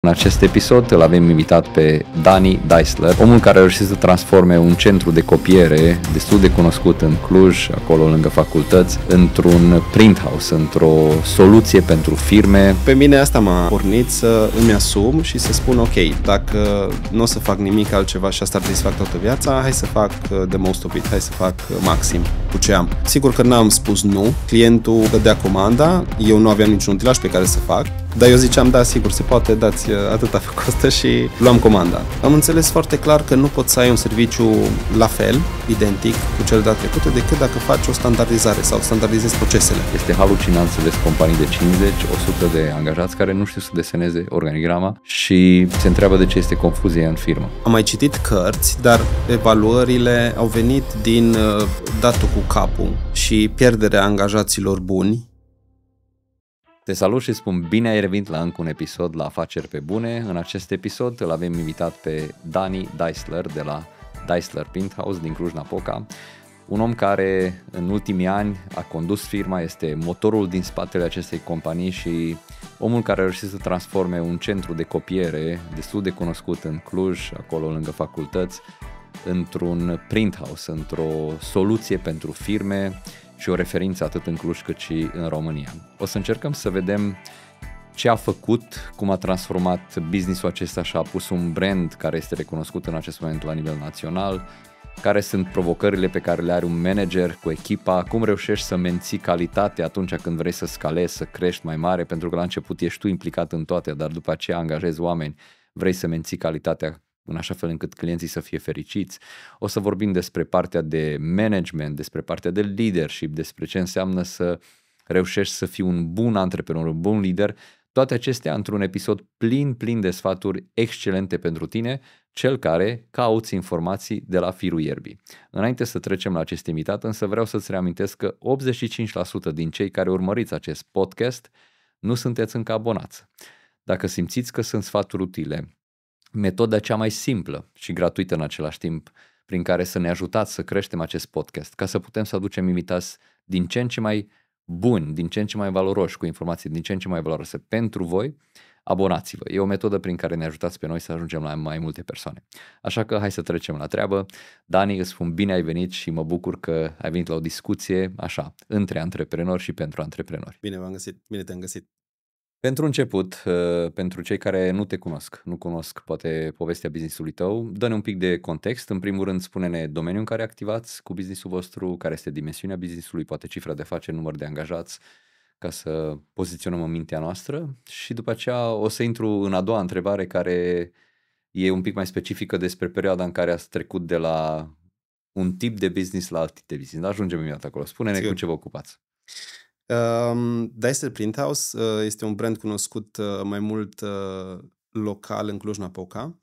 În acest episod îl avem invitat pe Dani Deisler, omul care a reușit să transforme un centru de copiere destul de cunoscut în Cluj, acolo lângă facultăți, într-un print house, într-o soluție pentru firme. Pe mine asta m-a pornit să îmi asum și să spun ok, dacă nu o să fac nimic altceva și asta ar trebui să fac toată viața, hai să fac the most of it, hai să fac maxim cu ce am. Sigur că n-am spus nu, clientul dădea comanda, eu nu aveam niciun utilaj pe care să fac, dar eu ziceam, da, sigur, se poate, dați atâta costă și luam comanda. Am înțeles foarte clar că nu poți să ai un serviciu la fel, identic cu cel de-a trecută, decât dacă faci o standardizare sau standardizezi procesele. Este halucinant să vezi companii de 50-100 de angajați care nu știu să deseneze organigrama și se întreabă de ce este confuzie în firmă. Am mai citit cărți, dar evaluările au venit din datul cu capul și pierderea angajaților buni. Te salut și spun bine ai revenit la încă un episod la Afaceri pe Bune. În acest episod îl avem invitat pe Dani Deisler de la Deisler Print House din Cluj-Napoca. Un om care în ultimii ani a condus firma, este motorul din spatele acestei companii și omul care a reușit să transforme un centru de copiere destul de cunoscut în Cluj, acolo lângă facultăți, într-un print house, într-o soluție pentru firme și o referință atât în Cluj cât și în România. O să încercăm să vedem ce a făcut, cum a transformat business-ul acesta și a pus un brand care este recunoscut în acest moment la nivel național, care sunt provocările pe care le are un manager cu echipa, cum reușești să menții calitatea atunci când vrei să scalezi, să crești mai mare, pentru că la început ești tu implicat în toate, dar după aceea angajezi oameni, vrei să menții calitatea în așa fel încât clienții să fie fericiți. O să vorbim despre partea de management, despre partea de leadership, despre ce înseamnă să reușești să fii un bun antreprenor, un bun lider. Toate acestea într-un episod plin de sfaturi excelente pentru tine, cel care cauți informații de la firul ierbii. Înainte să trecem la acest invitat, însă vreau să-ți reamintesc că 85% din cei care urmăriți acest podcast nu sunteți încă abonați. Dacă simțiți că sunt sfaturi utile, metoda cea mai simplă și gratuită în același timp prin care să ne ajutați să creștem acest podcast, ca să putem să aducem invitați din ce în ce mai buni, din ce în ce mai valoroși, cu informații din ce în ce mai valoroase pentru voi, abonați-vă. E o metodă prin care ne ajutați pe noi să ajungem la mai multe persoane. Așa că hai să trecem la treabă. Dani, îți spun bine ai venit și mă bucur că ai venit la o discuție așa, între antreprenori și pentru antreprenori. Bine v-am găsit, bine te-am găsit. Pentru început, pentru cei care nu te nu cunosc poate povestea business-ului tău, dă-ne un pic de context. În primul rând, spune-ne domeniul în care activați cu business-ul vostru, care este dimensiunea business-ului, poate cifra de afaceri, număr de angajați, ca să poziționăm în mintea noastră. Și după aceea o să intru în a doua întrebare, care e un pic mai specifică despre perioada în care ați trecut de la un tip de business la alt tip de business. Ajungem imediat acolo. Spune-ne cu ce vă ocupați. Deisler Print House este un brand cunoscut mai mult local în Cluj-Napoca.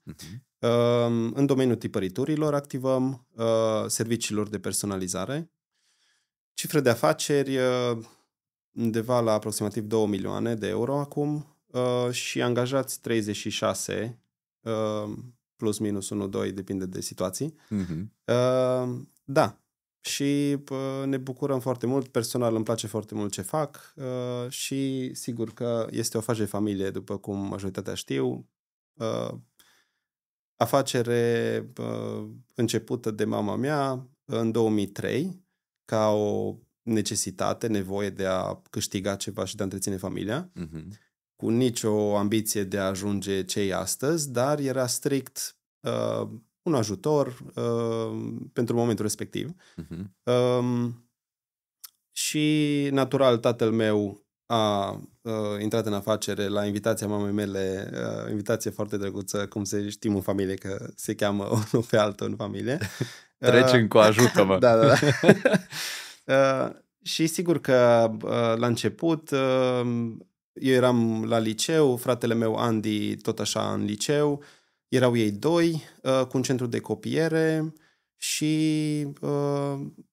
În domeniul tipăriturilor activăm, serviciilor de personalizare. Cifre de afaceri undeva la aproximativ 2 milioane de euro acum și angajați 36, plus minus 1-2, depinde de situații. Da. Și ne bucurăm foarte mult, personal îmi place foarte mult ce fac și sigur că este o afacere de familie, după cum majoritatea știu. Afacere începută de mama mea în 2003 ca o necesitate, nevoie de a câștiga ceva și de a întreține familia, cu nicio ambiție de a ajunge ce e astăzi, dar era strict un ajutor pentru momentul respectiv. Și natural tatăl meu a intrat în afacere la invitația mamei mele, invitație foarte drăguță, cum se știm în familie că se cheamă unul pe altul în familie. Trecem cu ajută-mă. Da. Și sigur că la început eu eram la liceu, fratele meu Andy tot așa în liceu, erau ei doi cu un centru de copiere și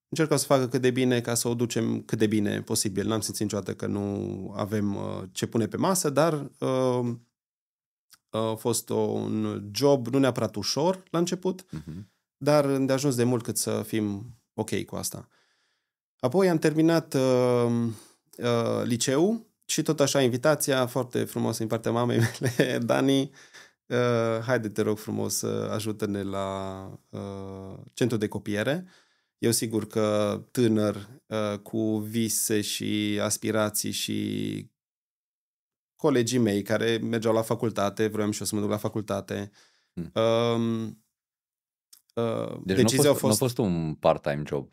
încercau să facă cât de bine ca să o ducem cât de bine posibil. N-am simțit niciodată că nu avem ce pune pe masă, dar a fost un job nu neapărat ușor la început, dar îndeajuns de mult cât să fim ok cu asta. Apoi am terminat liceul Și tot așa invitația foarte frumoasă din partea mamei mele, Dani, haide te rog frumos, ajută-ne la centru de copiere. Eu sigur că tânăr, cu vise și aspirații și colegii mei care mergeau la facultate, vroiam și eu să mă duc la facultate. Deci nu a fost un part-time job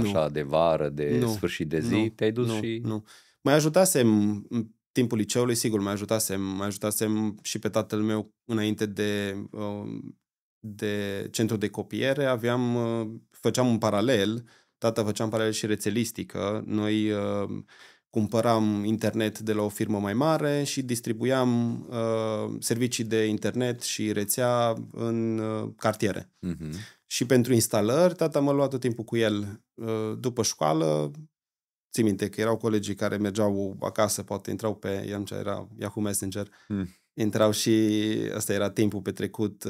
așa de vară, de sfârșit de zi, te-ai dus și... Nu. Mai ajutasem în timpul liceului, sigur, mai ajutasem și pe tatăl meu înainte de centru de copiere. Făceam în paralel, tata făcea în paralel și rețelistică. Noi cumpăram internet de la o firmă mai mare și distribuiam servicii de internet și rețea în cartiere. Și pentru instalări, tata mă lua tot timpul cu el după școală. Țin minte că erau colegii care mergeau acasă, poate intrau pe, era Yahoo Messenger, intrau și ăsta era timpul petrecut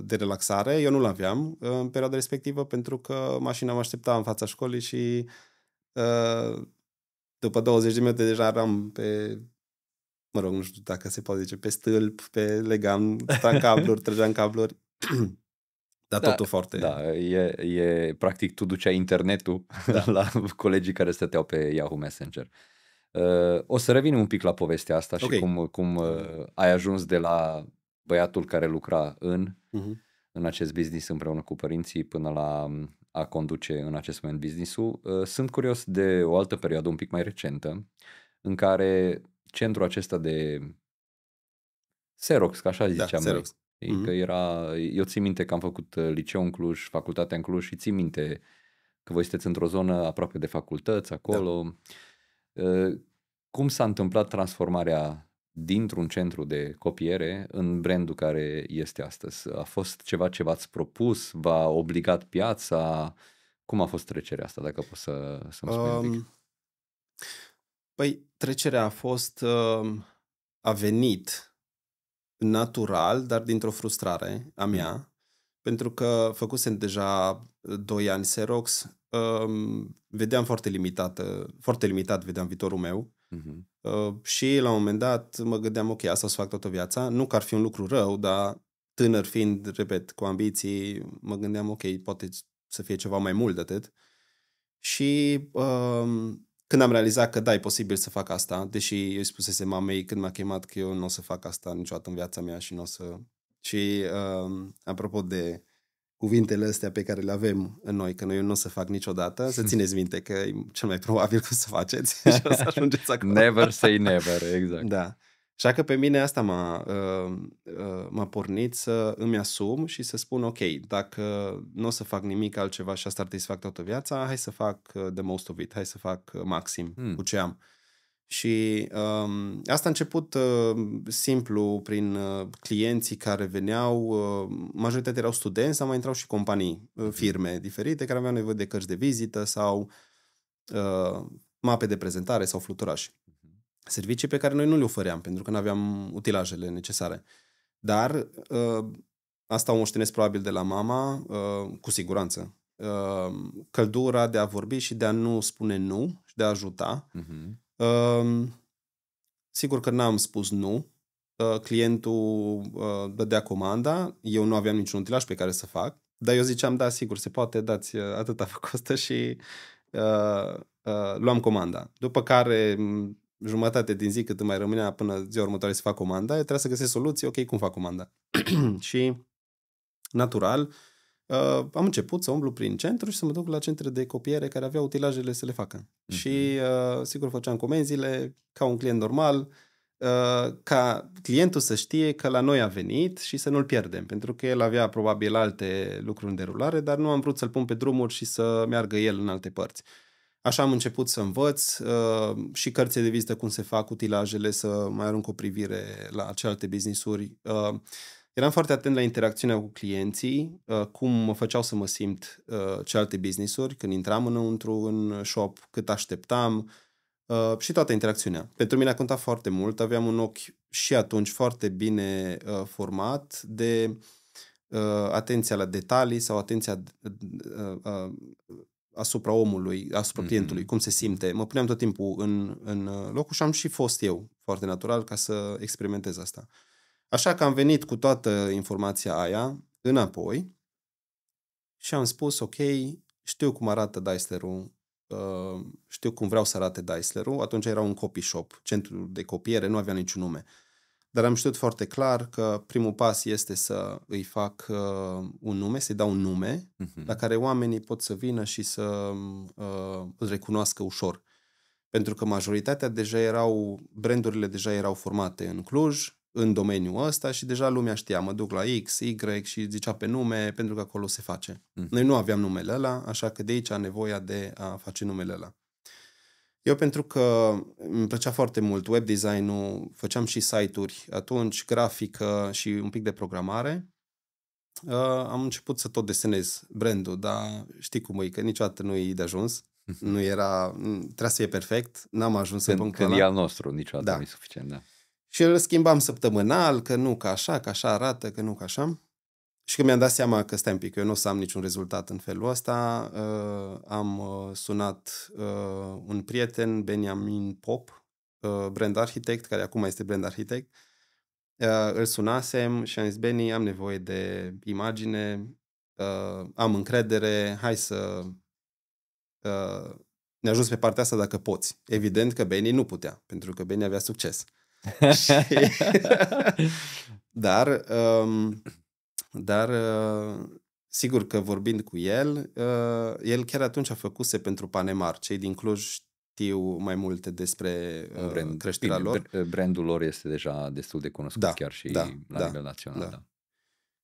de relaxare. Eu nu-l aveam în perioada respectivă pentru că mașina mă aștepta în fața școlii și după 20 de minute deja eram pe, mă rog, nu știu dacă se poate zice, pe stâlp, legam, trăgeam cabluri. Dar totul foarte... Da, e practic tu duceai internetul la colegii care stăteau pe Yahoo Messenger. O să revenim un pic la povestea asta și cum ai ajuns de la băiatul care lucra în acest business împreună cu părinții până la a conduce în acest moment business-ul. Sunt curios de o altă perioadă un pic mai recentă în care centrul acesta de Xerox, că așa ziceam noi, că eu țin minte că am făcut liceu în Cluj, facultatea în Cluj și țin minte că voi sunteți într-o zonă aproape de facultăți acolo. Cum s-a întâmplat transformarea dintr-un centru de copiere în brandul care este astăzi? A fost ceva ce v-ați propus? V-a obligat piața? Cum a fost trecerea asta, dacă poți să-mi spui un pic? Păi, trecerea a venit natural, dar dintr-o frustrare a mea, pentru că făcusem deja 2 ani Xerox, vedeam foarte limitat vedeam viitorul meu și la un moment dat mă gândeam, ok, asta o să fac toată viața, nu că ar fi un lucru rău, dar tânăr fiind, repet, cu ambiții, mă gândeam, ok, poate să fie ceva mai mult de atât. Și când am realizat că da, e posibil să fac asta, deși eu îi spusese mamei când m-a chemat că eu nu o să fac asta niciodată în viața mea și nu o să... Și apropo de cuvintele astea pe care le avem în noi, că noi nu o să fac niciodată, să țineți minte că e cel mai probabil că o să faceți și o să ajungeți acolo. Never say never, exact. Da. Așa că pe mine asta m-a pornit să îmi asum și să spun, ok, dacă nu o să fac nimic altceva și asta ar trebui să fac toată viața, hai să fac the most of it, hai să fac maxim cu ce am. Și asta a început simplu prin clienții care veneau, majoritatea erau studenți, sau mai intrau și companii, firme diferite care aveau nevoie de cărți de vizită sau mape de prezentare sau fluturași. Servicii pe care noi nu le ofeream, pentru că nu aveam utilajele necesare. Dar asta o moștenesc probabil de la mama, cu siguranță. Căldura de a vorbi și de a nu spune nu și de a ajuta. Sigur că n-am spus nu. Clientul dădea comanda, eu nu aveam niciun utilaj pe care să fac, dar eu ziceam, da, sigur, se poate, dați atâta costă și luam comanda. După care jumătate din zi cât îmi mai rămânea până ziua următoare să fac comanda, eu trebuia să găsesc soluții, ok, cum fac comanda? Și natural am început să umblu prin centru și să mă duc la centre de copiere care aveau utilajele să le facă. Și sigur făceam comenzile ca un client normal, ca clientul să știe că la noi a venit și să nu-l pierdem, pentru că el avea probabil alte lucruri în derulare, dar nu am vrut să-l pun pe drumuri și să meargă el în alte părți. Așa am început să învăț și cărțile de vizită, cum se fac utilajele, să mai arunc o privire la celelalte business-uri. Eram foarte atent la interacțiunea cu clienții, cum mă făceau să mă simt celelalte business-uri, când intram înăuntru în shop, cât așteptam și toată interacțiunea. Pentru mine a contat foarte mult, aveam un ochi și atunci foarte bine format de atenția la detalii sau atenția asupra omului, asupra clientului, cum se simte. Mă puneam tot timpul în locul și am și fost eu foarte natural ca să experimentez asta. Așa că am venit cu toată informația aia înapoi și am spus, ok, știu cum arată Daisler-ul, știu cum vreau să arate Daisler-ul. Atunci era un copy shop, centru de copiere, nu avea niciun nume. Dar am știut foarte clar că primul pas este să îi fac un nume, să-i dau un nume la care oamenii pot să vină și să îl recunoască ușor. Pentru că majoritatea brandurile deja erau formate în Cluj, în domeniul ăsta și deja lumea știa, mă duc la X, Y și zicea pe nume pentru că acolo se face. Noi nu aveam numele ăla, așa că de aici nevoia de a face numele ăla. Eu pentru că îmi plăcea foarte mult web design-ul, făceam și site-uri atunci, grafică și un pic de programare, am început să tot desenez brandul, dar știi cum e, că niciodată nu e de ajuns. Nu era, trebuia să fie perfect, n-am ajuns în punctul ăla. Când e al nostru, niciodată nu e suficient, da. Și îl schimbam săptămânal, că nu ca așa arată, că nu ca așa. Și când mi-am dat seama că stai un pic, eu nu o să am niciun rezultat în felul ăsta, am sunat un prieten, Benjamin Pop, brand architect, care acum este brand architect. Îl sunasem și am zis, Beni, am nevoie de imagine, am încredere, hai să ne ajuți pe partea asta dacă poți. Evident că Beni nu putea, pentru că Beni avea succes. Dar sigur că vorbind cu el, el chiar atunci a făcuse pentru Panemar. Cei din Cluj știu mai multe despre creșterea lor. Brandul lor este deja destul de cunoscut, chiar și la nivel național. Da.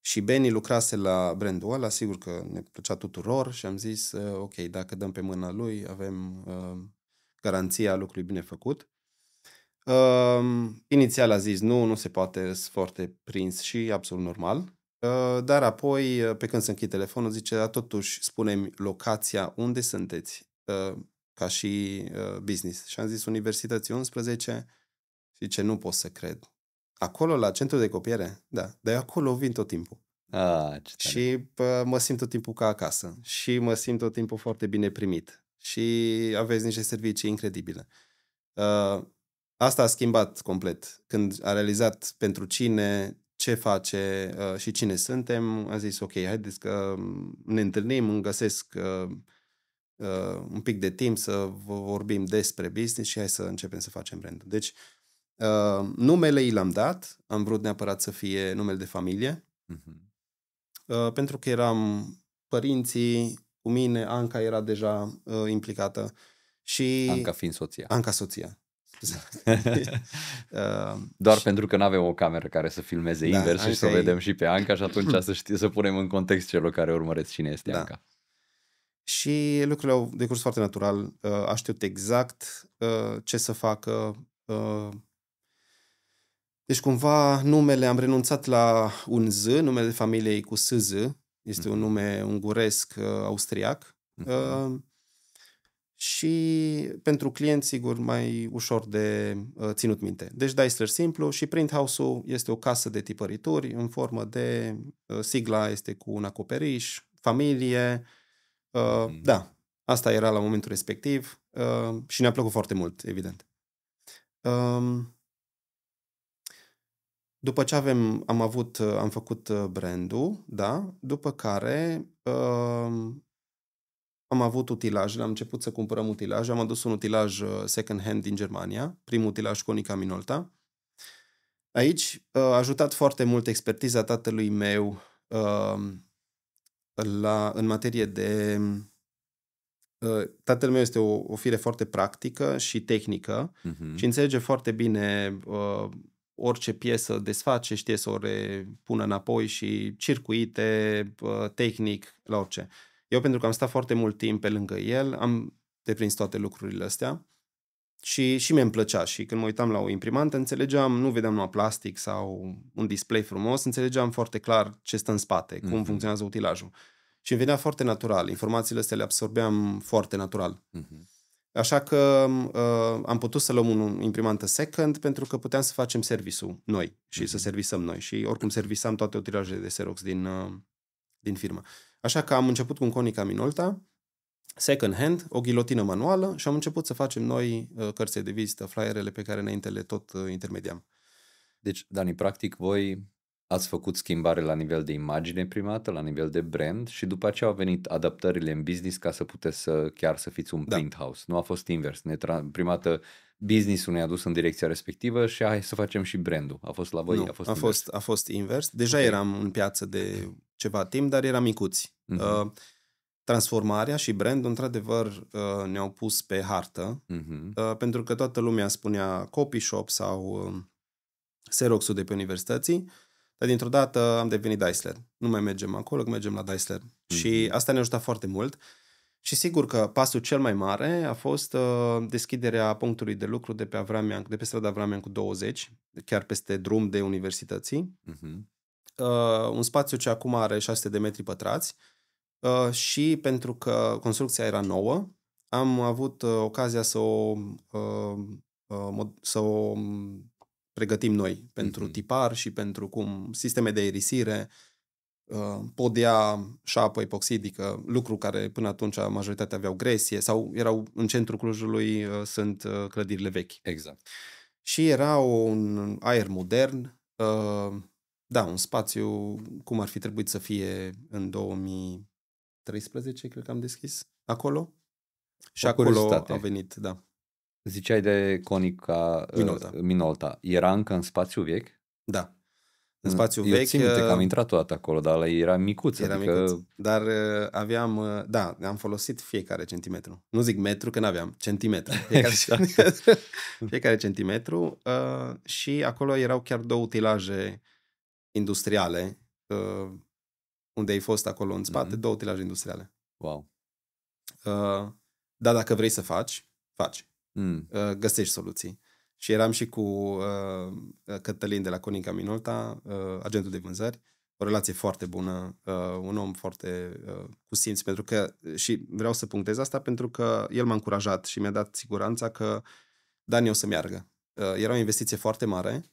Și Beni lucrase la brandul ăla, sigur că ne plăcea tuturor și am zis, ok, dacă dăm pe mâna lui, avem garanția lucrului bine făcut. Inițial a zis nu se poate, sunt foarte prins și absolut normal. Dar apoi, pe când se închide telefonul, zice, dar totuși spune-mi locația unde sunteți ca și business. Și am zis Universității 11 și zice, nu pot să cred. Acolo, la centru de copiere? Da, dar eu acolo vin tot timpul. Și mă simt tot timpul ca acasă și mă simt tot timpul foarte bine primit și aveți niște servicii incredibile. Asta a schimbat complet. Când a realizat pentru cine, ce face și cine suntem, a zis ok, haideți că ne întâlnim, îmi găsesc un pic de timp să vorbim despre business și hai să începem să facem brandul. Deci numele i l-am dat, am vrut neapărat să fie numele de familie, pentru că eram părinții, cu mine, Anca era deja implicată și... Anca fiind soția. Anca soția. Doar pentru că nu avem o cameră care să filmeze invers și să vedem și pe Anca și atunci să punem în context celor care urmăresc cine este Anca. Și lucrurile au decurs foarte natural. A știut exact ce să facă. Deci cumva numele, am renunțat la un Z, numele de familiei cu SZ, este un nume unguresc austriac. Și pentru clienți, sigur, mai ușor de ținut minte. Deci Daisler simplu și Print House-ul este o casă de tipărituri în formă de sigla este cu un acoperiș, familie. Da, asta era la momentul respectiv și ne-a plăcut foarte mult, evident. După ce am făcut brandul, da, după care am avut utilajele, am început să cumpărăm utilaje, am adus un utilaj second hand din Germania, primul utilaj Konica Minolta. Aici a ajutat foarte mult expertiza tatălui meu în materie de... Tatăl meu este o fire foarte practică și tehnică și înțelege foarte bine orice piesă desface, știe să o repună înapoi și circuite, tehnic, la orice. Eu, pentru că am stat foarte mult timp pe lângă el, am deprins toate lucrurile astea și mi-mi plăcea. Și când mă uitam la o imprimantă, înțelegeam, nu vedeam numai plastic sau un display frumos, înțelegeam foarte clar ce stă în spate, cum funcționează utilajul. Și îmi venea foarte natural. Informațiile astea le absorbeam foarte natural. Așa că am putut să luăm o imprimantă second pentru că puteam să facem serviciul noi și să servisăm noi. Și oricum servisam toate utilajele de Xerox din firmă. Așa că am început cu un Konica Minolta second hand, o ghilotină manuală și am început să facem noi cărțile de vizită, flyerele pe care înainte le tot intermediam. Deci, Dani, practic voi ați făcut schimbare la nivel de imagine prima dată, la nivel de brand și după aceea au venit adaptările în business ca să puteți să fiți un print house. Nu a fost invers. Prima dată business-ul ne-a dus în direcția respectivă și hai să facem și brandul. A fost la voi? Nu, a fost invers. Deja eram în piață de ceva timp, dar eram micuți. Transformarea și brandul, într-adevăr, ne-au pus pe hartă, pentru că toată lumea spunea copy shop sau Xerox-ul de pe universității, dar dintr-o dată am devenit Daisler. Nu mai mergem acolo, că mergem la Daisler. Și asta ne-a ajutat foarte mult. Și sigur că pasul cel mai mare a fost deschiderea punctului de lucru de pe strada Avrameancu 20, chiar peste drum de universității. Un spațiu ce acum are 600 de metri pătrați și pentru că construcția era nouă, am avut ocazia să o pregătim noi pentru tipar și pentru sisteme de aerisire, podea, șapă epoxidică, lucru care până atunci majoritatea aveau gresie sau erau în centrul Clujului, sunt clădirile vechi. Exact. Și era un aer modern, un spațiu cum ar fi trebuit să fie în 2013, cred că am deschis acolo. Și acolo a venit, da. Ziceai de Conica Minolta. Era încă în spațiu vechi? Da. În spațiu vechi. Eu țin minte că am intrat o dată acolo, dar era micuț. Micuț. Dar am folosit fiecare centimetru. Nu zic metru, că n-aveam, centimetru. Fiecare centimetru. Și acolo erau chiar 2 utilaje industriale, unde ai fost acolo în spate, 2 utilaje industriale. Wow. Dar dacă vrei să faci. Găsești soluții. Și eram și cu Cătălin de la Conica Minolta, agentul de vânzări, o relație foarte bună, un om foarte cu simț, pentru că, și vreau să punctez asta, pentru că el m-a încurajat și mi-a dat siguranța că Dani o să meargă. Era o investiție foarte mare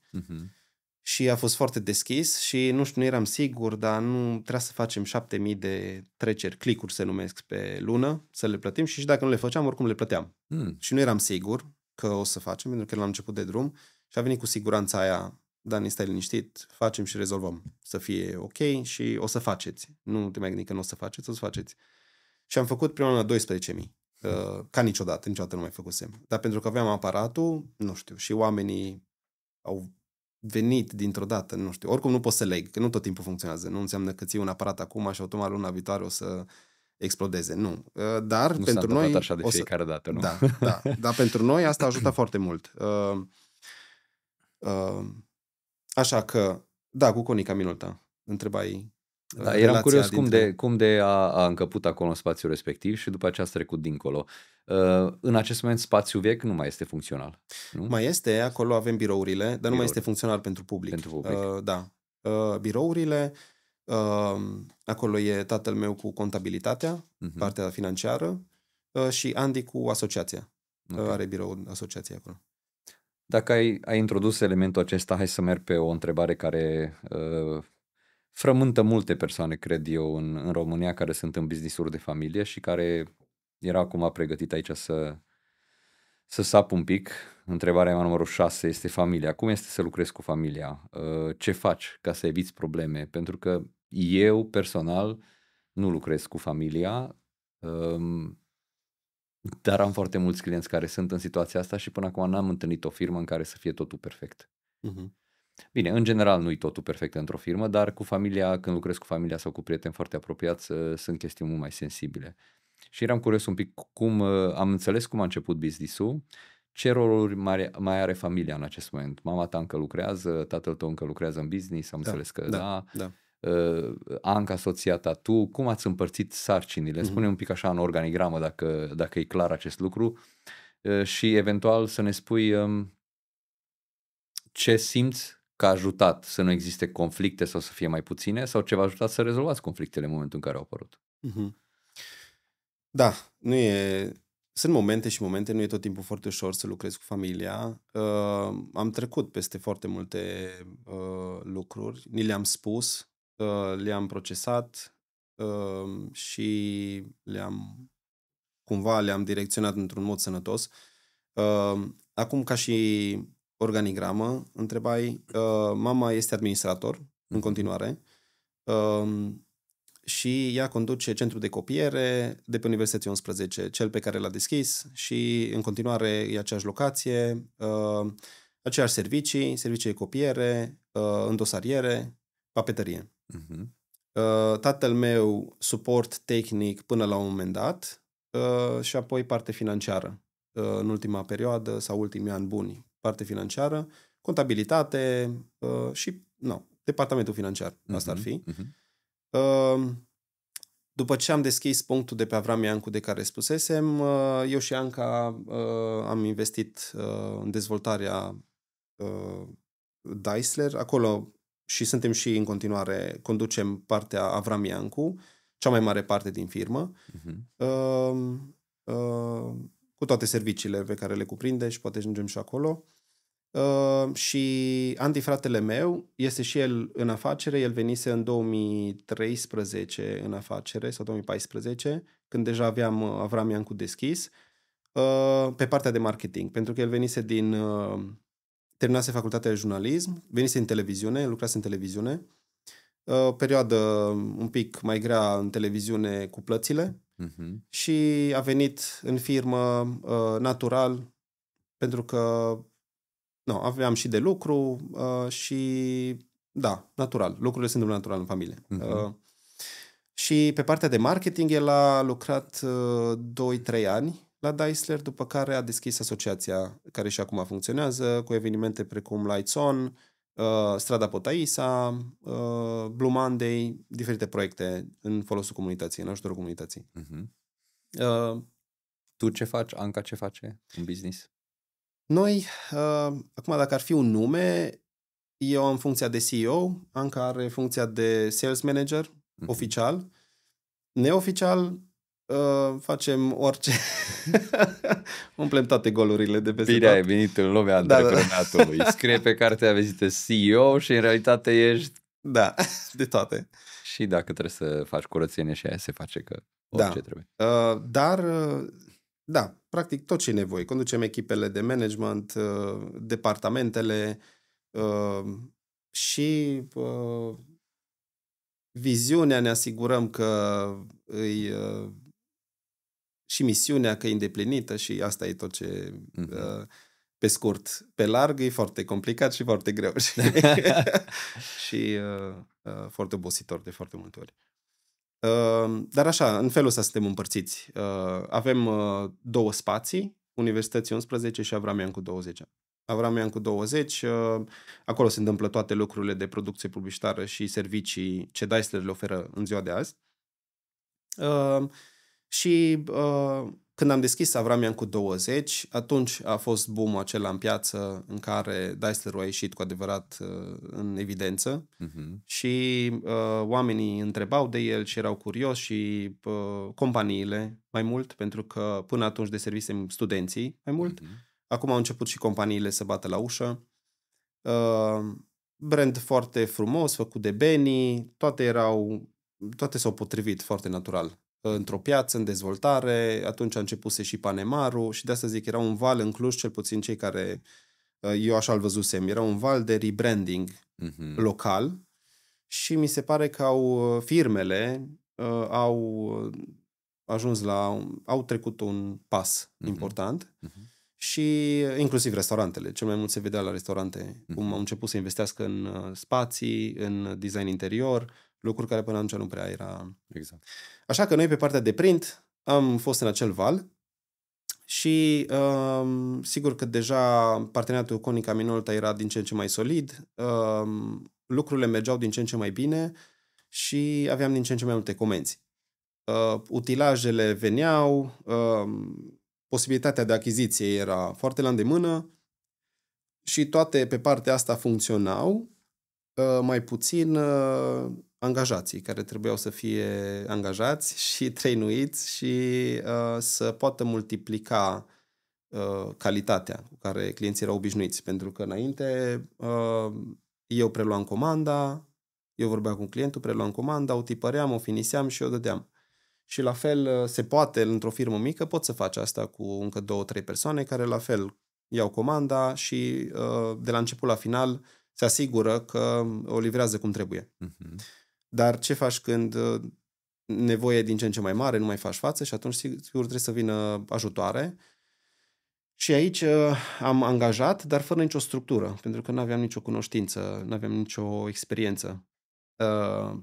și a fost foarte deschis și nu eram sigur, dar nu trebuia să facem 7.000 de treceri, clicuri se numesc, pe lună, să le plătim și dacă nu le făceam, oricum le plăteam. Și nu eram sigur că o să facem, pentru că la început de drum și a venit cu siguranța aia, Dani, stai liniștit, facem și rezolvăm, să fie ok și o să faceți. Nu te mai gândi că nu o să faceți, o să faceți. Și am făcut prima la 12.000, ca niciodată nu mai făcusem. Dar pentru că aveam aparatul, nu știu, și oamenii au venit dintr-o dată, nu știu, oricum nu pot să leg, că nu tot timpul funcționează, nu înseamnă că ții un aparat acum și automat luna viitoare o să explodeze, nu. Dar nu pentru noi așa de fiecare dată, nu? Da, dar pentru noi asta a ajutat foarte mult. Așa că, da, cu Conica Minolta, întrebai. Da, eram curios cum de a încăput acolo în spațiul respectiv și după aceea a trecut dincolo. În acest moment spațiul vechi nu mai este funcțional, nu? Mai este, acolo avem birourile, dar nu mai este funcțional pentru public. Pentru public. Da. Birourile, acolo e tatăl meu cu contabilitatea, partea financiară, și Andy cu asociația. Are birou asociației acolo. Dacă ai introdus elementul acesta, hai să merg pe o întrebare care frământă multe persoane, cred eu, în România, care sunt în business-uri de familie și care era acum pregătit aici să sap un pic. Întrebarea mea numărul 6 este familia. Cum este să lucrezi cu familia? Ce faci ca să eviți probleme? Pentru că eu, personal, nu lucrez cu familia, dar am foarte mulți clienți care sunt în situația asta și până acum n-am întâlnit o firmă în care să fie totul perfect. Bine, în general nu-i totul perfect într-o firmă, dar cu familia, când lucrez cu familia sau cu prieteni foarte apropiați, sunt chestiuni mult mai sensibile. Și eram curios un pic cum am înțeles cum a început business-ul, ce roluri mai are familia în acest moment. Mama ta încă lucrează, tatăl tău încă lucrează în business, am înțeles că da. Anca, soția ta, tu, cum ați împărțit sarcinile? Spune un pic așa în organigramă dacă e clar acest lucru și eventual să ne spui ce simți că a ajutat să nu existe conflicte sau să fie mai puține sau ce v-a ajutat să rezolvați conflictele în momentul în care au apărut. Da, sunt momente și momente, nu e tot timpul foarte ușor să lucrezi cu familia. Am trecut peste foarte multe lucruri, ni le-am spus, le-am procesat și le-am cumva le-am direcționat într-un mod sănătos. Acum, ca și organigramă, întrebai, mama este administrator în continuare și ea conduce centrul de copiere de pe Universitatea 11, cel pe care l-a deschis și în continuare e aceeași locație, aceeași servicii de copiere, îndosariere, papetărie. Tatăl meu suport tehnic până la un moment dat și apoi parte financiară în ultima perioadă sau ultimii ani buni. Parte financiară, contabilitate și departamentul financiar. Asta ar fi. După ce am deschis punctul de pe Avram Iancu de care spusesem, eu și Anca am investit în dezvoltarea Daisler. Acolo și suntem și în continuare, conducem partea Avram Iancu, cea mai mare parte din firmă, cu toate serviciile pe care le cuprinde și poate ajungem și acolo. Și Andy, fratele meu, este și el în afacere. El venise în 2013 în afacere sau 2014, când deja aveam Avram Iancu deschis, pe partea de marketing, pentru că el venise terminase facultatea de jurnalism, venise în televiziune, lucrase în televiziune, o perioadă un pic mai grea în televiziune cu plățile și a venit în firmă natural, pentru că aveam și de lucru și natural. Lucrurile sunt natural în familie. Și pe partea de marketing el a lucrat 2-3 ani la Daisler, după care a deschis asociația care și acum funcționează cu evenimente precum Lights On, Strada Potaisa, Blue Monday, diferite proiecte în folosul comunității, în ajutorul comunității. Tu ce faci? Anca ce face în business? Noi, acum dacă ar fi un nume, eu am funcția de CEO, Anca are funcția de Sales Manager, oficial. Neoficial, facem orice. Umplem toate golurile de peste Bine tot. ai venit în lumea antreprenatului. Scrie pe cartea vizită CEO și în realitate ești... Da, de toate. Și dacă trebuie să faci curățenie și aia se face, că orice trebuie. Dar, practic tot ce e nevoie. Conducem echipele de management, departamentele și viziunea, ne asigurăm că și misiunea că e îndeplinită și asta e tot ce pe scurt. Pe larg e foarte complicat și foarte greu și foarte obositor de foarte multe ori. Dar așa, în felul ăsta suntem împărțiți. Avem 2 spații, Universității 11 și Avram Iancu 20. Avram Iancu 20, acolo se întâmplă toate lucrurile de producție publicitară și servicii ce Daisler le oferă în ziua de azi. Și când am deschis Avram Iancu 20, atunci a fost boom-ul acela în piață în care Daisler-ul a ieșit cu adevărat în evidență și oamenii întrebau de el și erau curioși și companiile mai mult, pentru că până atunci deservisem studenții mai mult. Acum au început și companiile să bată la ușă. Brand foarte frumos, făcut de Benny, toate s-au potrivit foarte natural. Într-o piață, în dezvoltare, atunci a începuse și Panemaru și de asta zic, era un val în Cluj, cel puțin cei care, eu așa-l văzusem, era un val de rebranding local și mi se pare că firmele au ajuns au trecut un pas important și inclusiv restaurantele. Cel mai mult se vedea la restaurante cum au început să investească în spații, în design interior, lucruri care până atunci nu prea era. Exact. Așa că noi pe partea de print am fost în acel val și sigur că deja parteneriatul cu Konica Minolta era din ce în ce mai solid, lucrurile mergeau din ce în ce mai bine și aveam din ce în ce mai multe comenzi. Utilajele veneau, posibilitatea de achiziție era foarte la îndemână și toate pe partea asta funcționau, mai puțin angajații care trebuiau să fie angajați și trainuiți și să poată multiplica calitatea cu care clienții erau obișnuiți. Pentru că înainte eu preluam comanda, eu vorbeam cu clientul, preluam comanda, o tipăream, o finiseam și o dădeam. Și la fel se poate, într-o firmă mică, poți să faci asta cu încă 2-3 persoane care la fel iau comanda și de la început la final se asigură că o livrează cum trebuie. Dar ce faci când nevoia e din ce în ce mai mare, nu mai faci față și atunci sigur trebuie să vină ajutoare. Și aici am angajat, dar fără nicio structură, pentru că nu aveam nicio cunoștință, nu aveam nicio experiență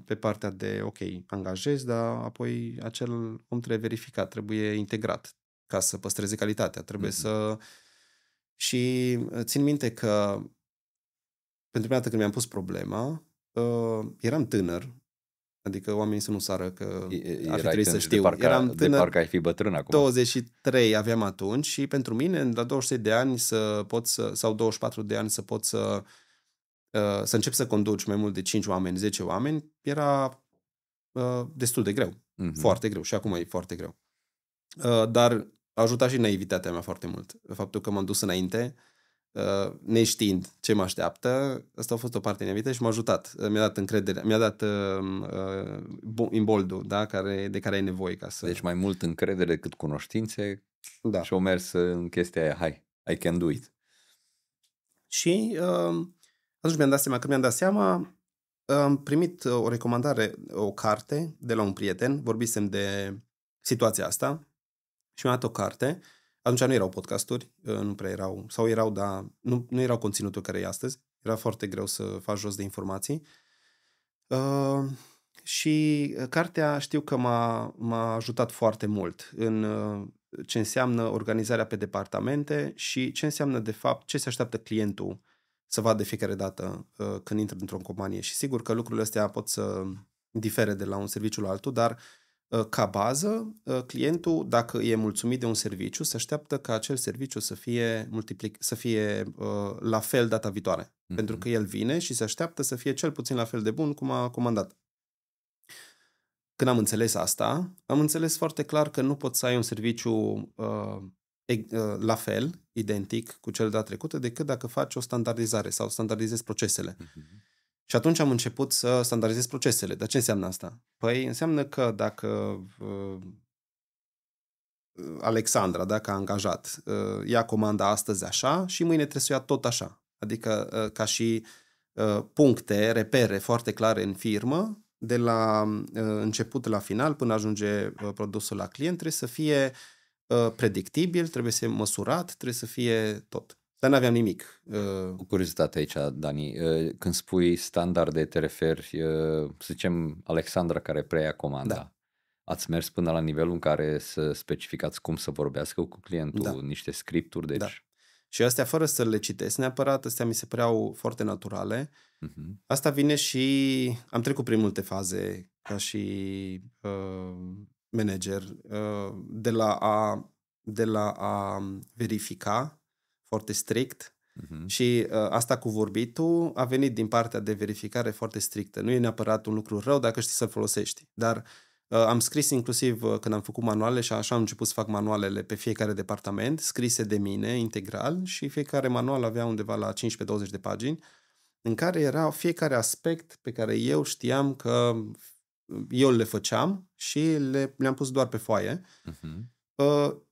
pe partea de, ok, angajez, dar apoi acel om trebuie verificat, trebuie integrat ca să păstreze calitatea. Trebuie să... Și țin minte că pentru prima dată când mi-am pus problema, eram tânăr, adică oamenii să nu sară că ar fi trebuit să știu. Eram tânăr, de parcă ai fi bătrân acum. 23 aveam atunci și pentru mine, la 23 de ani sau 24 de ani să pot să încep să conduci mai mult de 5 oameni, 10 oameni, era destul de greu. Foarte greu și acum e foarte greu. Dar a ajutat și naivitatea mea foarte mult. Faptul că m-am dus înainte, neștiind ce mă așteaptă, asta a fost o parte naivă și m-a ajutat. Mi-a dat încredere, mi-a dat imboldul, da, de care ai nevoie ca să... Deci mai mult încredere decât cunoștințe și o mers în chestia aia, hai, I can do it. Și atunci când mi-am dat seama, am primit o recomandare, o carte de la un prieten, vorbisem de situația asta și mi-a dat o carte. Atunci nu erau podcasturi, nu prea erau, sau erau, dar nu erau conținutul care e astăzi. Era foarte greu să faci jos de informații. Și cartea știu că m-a ajutat foarte mult în ce înseamnă organizarea pe departamente și ce înseamnă de fapt ce se așteaptă clientul să vadă de fiecare dată când intră într-o companie. Și sigur că lucrurile astea pot să difere de la un serviciu la altul, dar ca bază, clientul, dacă e mulțumit de un serviciu, se așteaptă ca acel serviciu să fie la fel data viitoare. Pentru că el vine și se așteaptă să fie cel puțin la fel de bun cum a comandat. Când am înțeles asta, am înțeles foarte clar că nu poți să ai un serviciu la fel, identic cu cel de data trecută, decât dacă faci o standardizare sau standardizezi procesele. Și atunci am început să standardizez procesele. Dar ce înseamnă asta? Păi înseamnă că dacă Alexandra, dacă a angajat, ia comanda astăzi așa și mâine trebuie să o ia tot așa. Adică ca și puncte, repere foarte clare în firmă, de la început la final, până ajunge produsul la client, trebuie să fie predictibil, trebuie să fie măsurat, trebuie să fie tot. Dar n-aveam nimic. Cu curiozitate aici, Dani, când spui standarde, te referi, să zicem, Alexandra care preia comanda. Da. Ați mers până la nivelul în care să specificați cum să vorbească cu clientul, niște scripturi, deci... Da. Și astea, fără să le citesc neapărat, astea mi se păreau foarte naturale. Asta vine și... Am trecut prin multe faze ca și manager, de la a verifica foarte strict și asta cu vorbitul a venit din partea de verificare foarte strictă. Nu e neapărat un lucru rău dacă știi să-l folosești, dar am scris inclusiv când am făcut manuale și așa am început să fac manualele pe fiecare departament, scrise de mine integral și fiecare manual avea undeva la 15-20 de pagini în care era fiecare aspect pe care eu știam că eu le făceam și le-am pus doar pe foaie.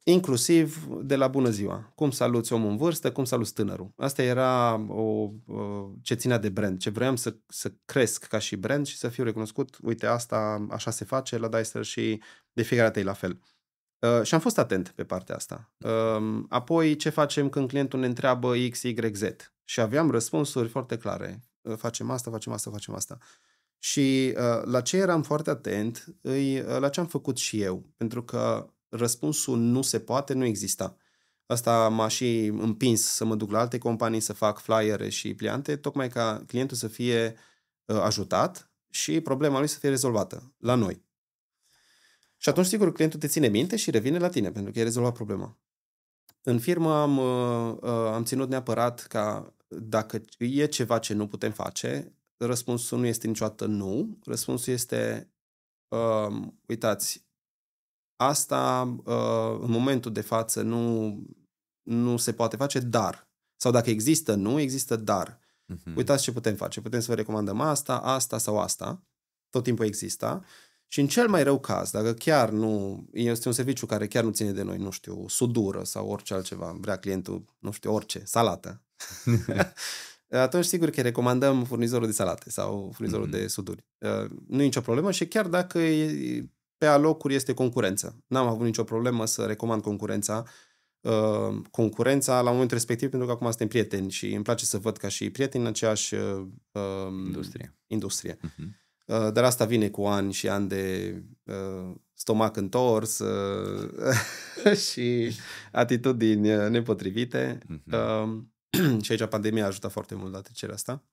Inclusiv de la bună ziua. Cum saluți omul în vârstă, cum saluți tânărul. Asta era ce ținea de brand. Ce vroiam să cresc ca și brand și să fiu recunoscut. Uite, asta așa se face la Daisler și de fiecare dată e la fel. Și am fost atent pe partea asta. Apoi, ce facem când clientul ne întreabă X, Y, Z? Și aveam răspunsuri foarte clare. Facem asta, facem asta, facem asta. Și la ce eram foarte atent, la ce am făcut și eu. Pentru că răspunsul nu se poate, nu exista. Asta m-a și împins să mă duc la alte companii, să fac flyere și pliante, tocmai ca clientul să fie ajutat și problema lui să fie rezolvată la noi. Și atunci, sigur, clientul te ține minte și revine la tine, pentru că ai rezolvat problema. În firmă am ținut neapărat ca dacă e ceva ce nu putem face, răspunsul nu este niciodată nu, răspunsul este uitați, asta în momentul de față nu se poate face, dar. Sau dacă există nu, există dar. Uitați ce putem face. Putem să vă recomandăm asta sau asta. Tot timpul există. Și în cel mai rău caz, dacă chiar nu, este un serviciu care chiar nu ține de noi, nu știu, sudură sau orice altceva, vrea clientul, nu știu, orice, salată, atunci sigur că recomandăm furnizorul de salate sau furnizorul de suduri. Nu e nicio problemă și chiar dacă pe alocuri este concurență. N-am avut nicio problemă să recomand concurența la momentul respectiv, pentru că acum suntem prieteni și îmi place să văd ca și prieteni în aceeași industrie. Dar asta vine cu ani și ani de stomac întors și atitudini nepotrivite. Și aici pandemia a ajutat foarte mult la trecerea asta.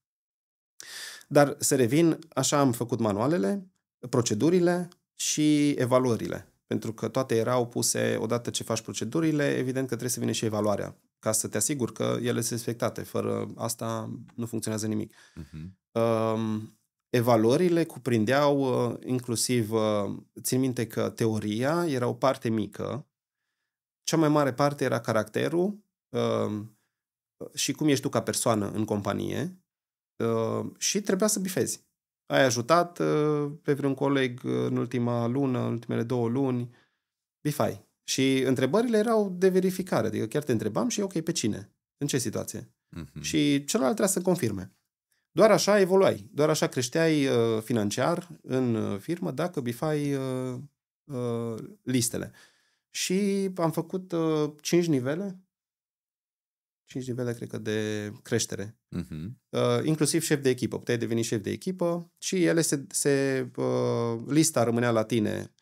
Dar să revin, așa am făcut manualele, procedurile și evaluările. Pentru că toate erau puse, odată ce faci procedurile, evident că trebuie să vină și evaluarea, ca să te asiguri că ele sunt respectate. Fără asta nu funcționează nimic. Evaluările cuprindeau inclusiv, țin minte că teoria era o parte mică, cea mai mare parte era caracterul și cum ești tu ca persoană în companie și trebuia să bifezi. Ai ajutat pe vreun coleg în ultima lună, în ultimele 2 luni, bifai. Și întrebările erau de verificare, adică chiar te întrebam și ok, pe cine? În ce situație? Și celălalt trebuia să confirme. Doar așa evoluai, doar așa creșteai financiar în firmă dacă bifai listele. Și am făcut 5 nivele, cred că, de creștere. Inclusiv șef de echipă. Puteai deveni șef de echipă și ele lista rămânea la tine.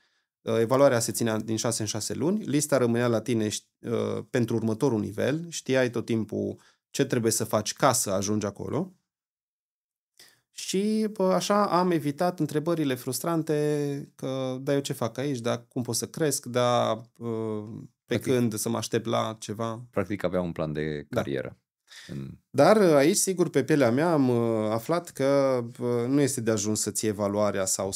Evaluarea se ținea din 6 în 6 luni. Lista rămânea la tine pentru următorul nivel. Știai tot timpul ce trebuie să faci ca să ajungi acolo. Și așa am evitat întrebările frustrante că, da, eu ce fac aici, da, cum pot să cresc, da, când să mă aștept la ceva. Practic avea un plan de carieră. Dar aici, sigur, pe pielea mea am aflat că nu este de ajuns să ții evaluarea sau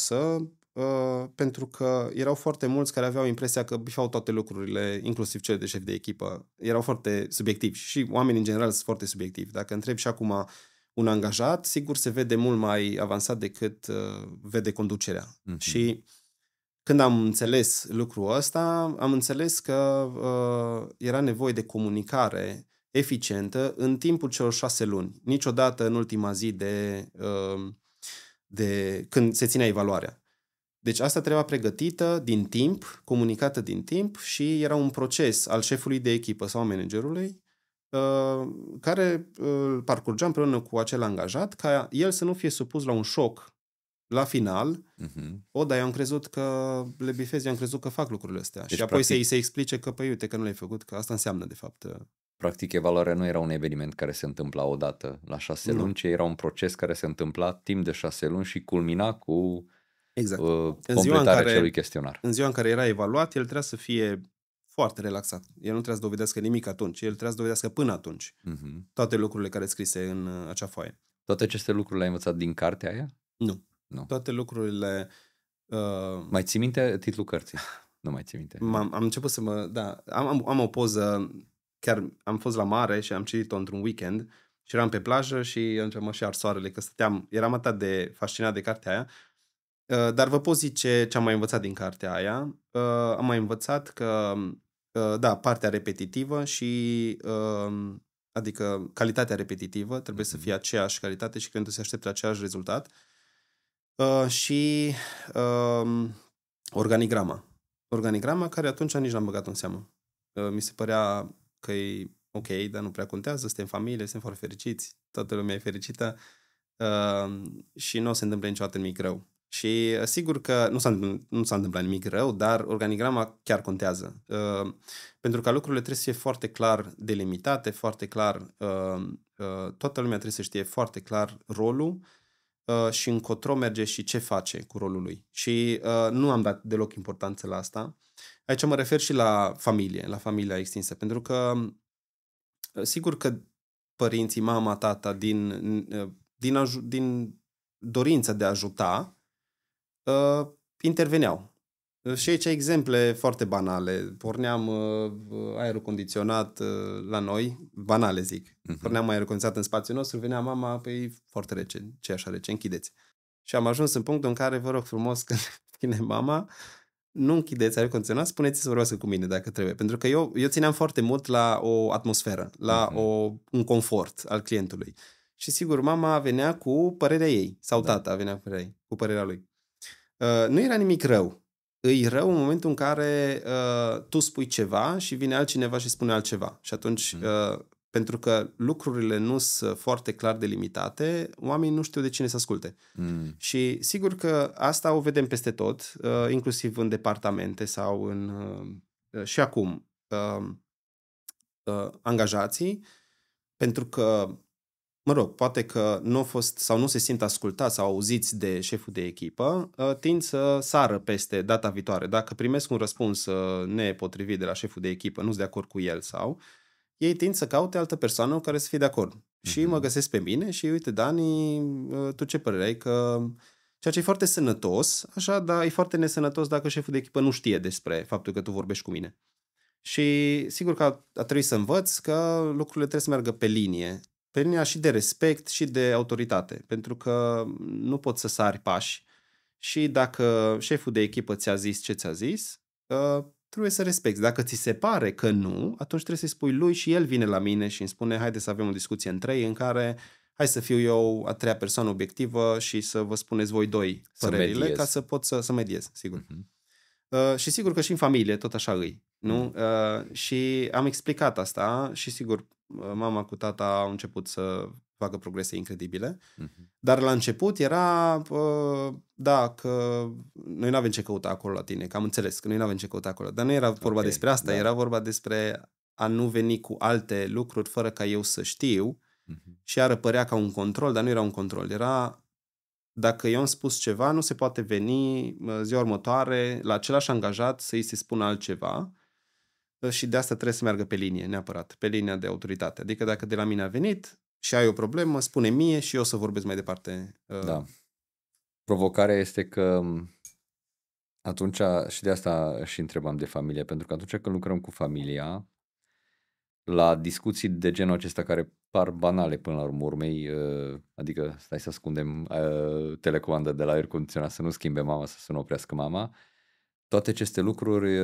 pentru că erau foarte mulți care aveau impresia că bifau toate lucrurile, inclusiv cele de șef de echipă. Erau foarte subiectivi și oamenii în general sunt foarte subiectivi. Dacă întrebi și acum un angajat, sigur se vede mult mai avansat decât vede conducerea. Și când am înțeles lucrul ăsta, am înțeles că era nevoie de comunicare eficientă în timpul celor 6 luni. Niciodată în ultima zi de când se ținea evaluarea. Deci asta trebuia pregătită din timp, comunicată din timp și era un proces al șefului de echipă sau managerului care îl parcurgea împreună cu acel angajat ca el să nu fie supus la un șoc la final. Dar eu am crezut că le bifez, eu am crezut că fac lucrurile astea. Deci, și apoi practic, să-i explice că, păi, uite, că nu le-ai făcut, că asta înseamnă, de fapt. Practic, evaluarea nu era un eveniment care se întâmpla odată la 6 luni, ci era un proces care se întâmpla timp de 6 luni și culmina cu completarea acelui chestionar. În ziua în care era evaluat, el trebuia să fie foarte relaxat. El nu trebuia să dovedească nimic atunci, el trebuia să dovedească până atunci toate lucrurile care scrise în acea foaie. Toate aceste lucruri le-ai învățat din cartea aia? Nu. Toate lucrurile... Mai ții minte titlul cărții? Nu mai ții minte. Am început să mă... Da, am o poză, chiar am fost la mare și am citit-o într-un weekend și eram pe plajă și mă și ars soarele, că eram atât de fascinat de cartea aia. Dar vă pot zice ce am mai învățat din cartea aia. Am mai învățat că, da, partea repetitivă și... adică calitatea repetitivă trebuie să fie aceeași calitate și clientul se aștepte la același rezultat. Și organigrama care atunci nici n-am băgat în seamă. Mi se părea că e ok, dar nu prea contează, suntem familie, suntem foarte fericiți, toată lumea e fericită și nu o se întâmplă niciodată nimic rău. Și sigur că nu s-a întâmplat nimic rău, dar organigrama chiar contează. Pentru că lucrurile trebuie să fie foarte clar delimitate, foarte clar, toată lumea trebuie să știe foarte clar rolul și încotro merge și ce face cu rolul lui. Și nu am dat deloc importanță la asta. Aici mă refer și la familie, la familia extinsă, pentru că sigur că părinții, mama, tata, din dorința de a ajuta, interveneau. Și aici exemple foarte banale. Porneam aerul condiționat la noi, banale zic. Porneam aerul condiționat în spațiul nostru, venea mama, păi foarte rece, ce așa rece, închideți. Și am ajuns în punctul în care, vă rog frumos, când vine mama, nu închideți aer condiționat, spuneți să vorbească cu mine dacă trebuie. Pentru că eu țineam foarte mult la o atmosferă, la un confort al clientului. Și sigur, mama venea cu părerea ei, sau tata venea cu părerea lui. Nu era nimic rău. E rău în momentul în care tu spui ceva și vine altcineva și spune altceva. Și atunci, pentru că lucrurile nu sunt foarte clar delimitate, oamenii nu știu de cine să asculte. Și sigur că asta o vedem peste tot, inclusiv în departamente sau și acum angajații, pentru că poate că nu au fost sau nu se simt ascultați sau auziți de șeful de echipă, tind să sară peste data viitoare. Dacă primesc un răspuns nepotrivit de la șeful de echipă, nu sunt de acord cu el sau, ei tind să caute altă persoană care să fie de acord. Și mă găsesc pe mine și uite, Dani, tu ce părere ai? Că ceea ce e foarte sănătos, așa, dar e foarte nesănătos dacă șeful de echipă nu știe despre faptul că tu vorbești cu mine. Și sigur că a trebuit să învăț că lucrurile trebuie să meargă pe linie și de respect și de autoritate, pentru că nu poți să sari pași și dacă șeful de echipă ți-a zis ce ți-a zis, trebuie să respecti. Dacă ți se pare că nu, atunci trebuie să-i spui lui și el vine la mine și îmi spune haide să avem o discuție în 3 în care hai să fiu eu a 3-a persoană obiectivă și să vă spuneți voi doi părerile ca să pot să mediez, sigur. Și sigur că și în familie tot așa îi, nu? Și am explicat asta și sigur mama cu tata au început să facă progrese incredibile, dar la început era că noi n-avem ce căuta acolo la tine, că am înțeles că noi n-avem ce căuta acolo, dar nu era vorba despre asta, era vorba despre a nu veni cu alte lucruri fără ca eu să știu și ar părea ca un control, dar nu era un control, era dacă eu am spus ceva, nu se poate veni ziua următoare la același angajat să îi se spună altceva și de asta trebuie să meargă pe linie, neapărat, pe linia de autoritate. Adică dacă de la mine a venit și ai o problemă, spune mie și eu să vorbesc mai departe. Da. Provocarea este că atunci, și de asta și întrebam de familie, pentru că atunci când lucrăm cu familia, la discuții de genul acesta care par banale până la urmei, adică stai să ascundem telecomanda de la aer condiționat să nu schimbe mama, să nu oprească mama, toate aceste lucruri,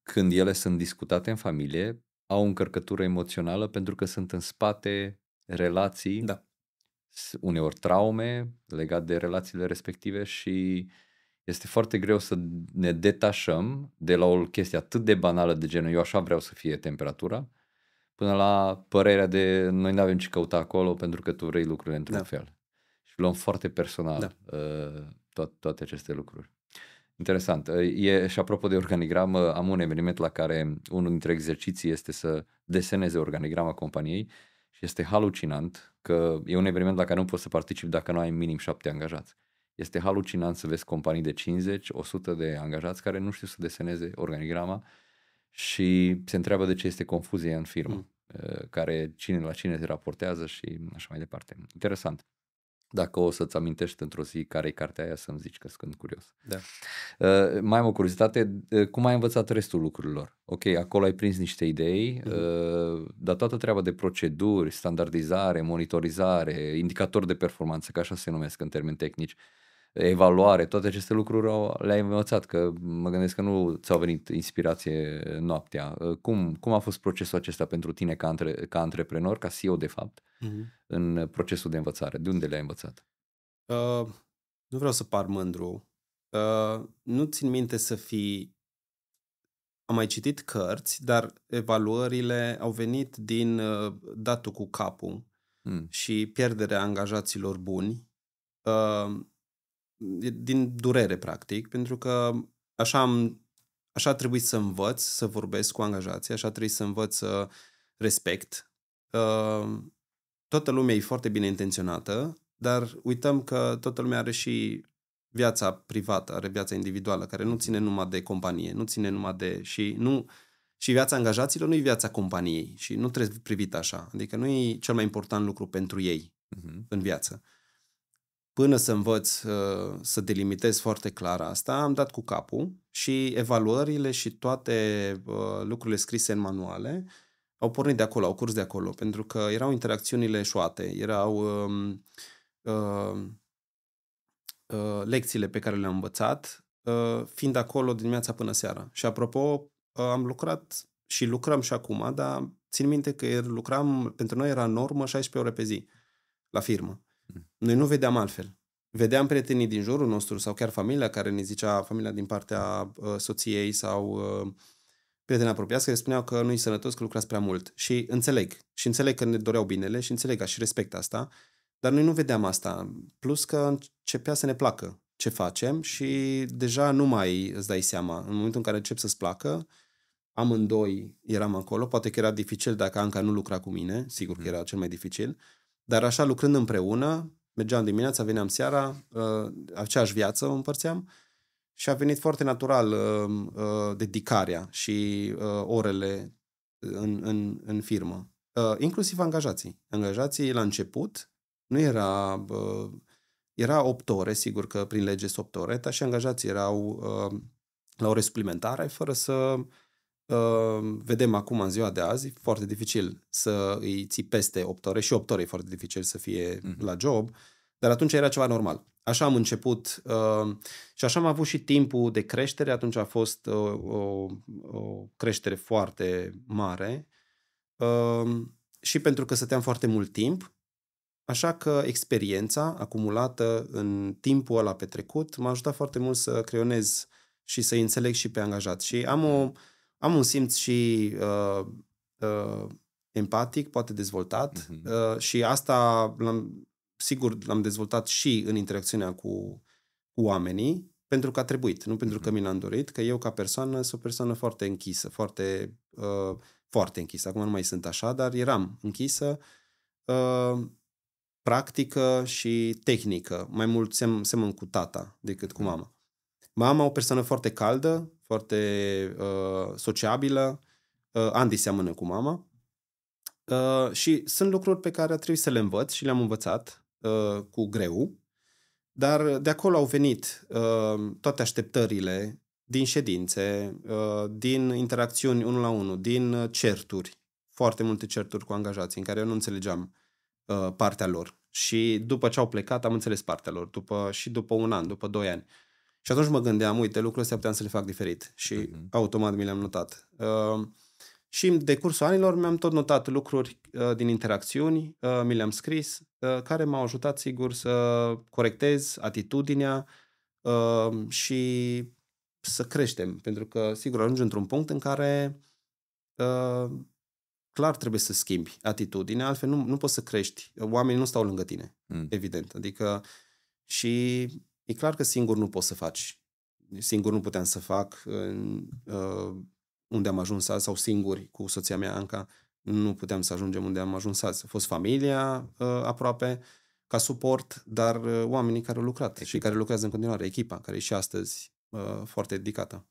când ele sunt discutate în familie, au o încărcătură emoțională pentru că sunt în spate relații, uneori traume legate de relațiile respective și este foarte greu să ne detașăm de la o chestie atât de banală de genul eu așa vreau să fie temperatura, până la părerea de noi nu avem ce căuta acolo pentru că tu vrei lucrurile într-un fel. Și luăm foarte personal toate aceste lucruri. Interesant. Și apropo de organigram, am un eveniment la care unul dintre exerciții este să deseneze organigrama companiei și este halucinant că e un eveniment la care nu poți să participi dacă nu ai minim 7 angajați. Este halucinant să vezi companii de 50, 100 de angajați care nu știu să deseneze organigrama și se întreabă de ce este confuzie în firmă, cine la cine se raportează și așa mai departe. Interesant. Dacă o să-ți amintești într-o zi care e cartea aia, să-mi zici că sunt curios. Da. Mai am o curiozitate, cum ai învățat restul lucrurilor? Ok, acolo ai prins niște idei, dar toată treaba de proceduri, standardizare, monitorizare, indicatori de performanță, că așa se numesc în termeni tehnici, evaluare, toate aceste lucruri le-ai învățat, că mă gândesc că nu ți-au venit inspirație noaptea. Cum a fost procesul acesta pentru tine ca antreprenor, ca CEO de fapt, în procesul de învățare? De unde le-ai învățat? Nu vreau să par mândru. Nu țin minte să fi... Am mai citit cărți, dar evaluările au venit din datul cu capul și pierderea angajaților buni, din durere, practic, pentru că așa a trebuit să învăț să vorbesc cu angajații, așa trebuie să învăț să respect. Toată lumea e foarte bine intenționată, dar uităm că toată lumea are și viața privată, are viața individuală, care nu ține numai de companie, nu ține numai de... Și viața angajaților nu e viața companiei și nu trebuie privit așa. Adică nu e cel mai important lucru pentru ei în viață. Până să învăț să delimitez foarte clar asta, am dat cu capul și evaluările și toate lucrurile scrise în manuale au pornit de acolo, au curs de acolo, pentru că erau interacțiunile eșuate, erau lecțiile pe care le-am învățat fiind acolo dimineața până seara. Și apropo, am lucrat și lucrăm și acum, dar țin minte că pentru noi era normă 16 ore pe zi la firmă. Noi nu vedeam altfel. Vedeam prietenii din jurul nostru sau chiar familia care ne zicea, familia din partea soției sau prieteni apropiați care spuneau că nu-i sănătos, că lucrați prea mult. Și înțeleg. Și înțeleg că ne doreau binele și înțeleg și respect asta. Dar noi nu vedeam asta. Plus că începea să ne placă ce facem și deja nu mai îți dai seama. În momentul în care încep să-ți placă, amândoi eram acolo. Poate că era dificil dacă Anca nu lucra cu mine. Sigur că era cel mai dificil. Dar așa, lucrând împreună, mergeam dimineața, veneam seara, aceeași viață o împărțeam și a venit foarte natural dedicarea și orele în firmă. Inclusiv angajații. Angajații la început nu era 8 ore, sigur că prin lege sunt 8 ore, dar și angajații erau la ore suplimentare, fără să vedem acum în ziua de azi, foarte dificil să îi ții peste 8 ore și 8 ore e foarte dificil să fie la job, dar atunci era ceva normal. Așa am început și așa am avut și timpul de creștere, atunci a fost o creștere foarte mare și pentru că stăteam foarte mult timp, așa că experiența acumulată în timpul ăla petrecut m-a ajutat foarte mult să creionez și să înțeleg și pe angajați. Și am un simț și empatic, poate dezvoltat, și asta sigur l-am dezvoltat și în interacțiunea cu oamenii, pentru că a trebuit, nu pentru că mi l-am dorit, că eu ca persoană sunt o persoană foarte închisă, foarte închisă. Acum nu mai sunt așa, dar eram închisă, practică și tehnică. Mai mult semăn cu tata decât cu mama. Mama o persoană foarte caldă, foarte sociabilă, Andy seamănă cu mama și sunt lucruri pe care a trebuit să le învăț și le-am învățat cu greu, dar de acolo au venit toate așteptările din ședințe, din interacțiuni 1 la 1, din certuri, foarte multe certuri cu angajații în care eu nu înțelegeam partea lor și după ce au plecat am înțeles partea lor, după 1 an, după 2 ani. Și atunci mă gândeam, uite, lucrurile astea puteam să le fac diferit și automat mi le-am notat. Și în decursul anilor mi-am tot notat lucruri din interacțiuni, mi le-am scris, care m-au ajutat, sigur, să corectez atitudinea și să creștem. Pentru că, sigur, ajungi într-un punct în care clar trebuie să schimbi atitudinea, altfel nu poți să crești. Oamenii nu stau lângă tine, evident. Adică și e clar că singur nu poți să faci. Singur nu puteam să fac unde am ajuns azi, sau singuri cu soția mea, Anca, nu puteam să ajungem unde am ajuns azi. A fost familia aproape ca suport, dar oamenii care au lucrat și care lucrează în continuare, echipa, care e și astăzi foarte dedicată.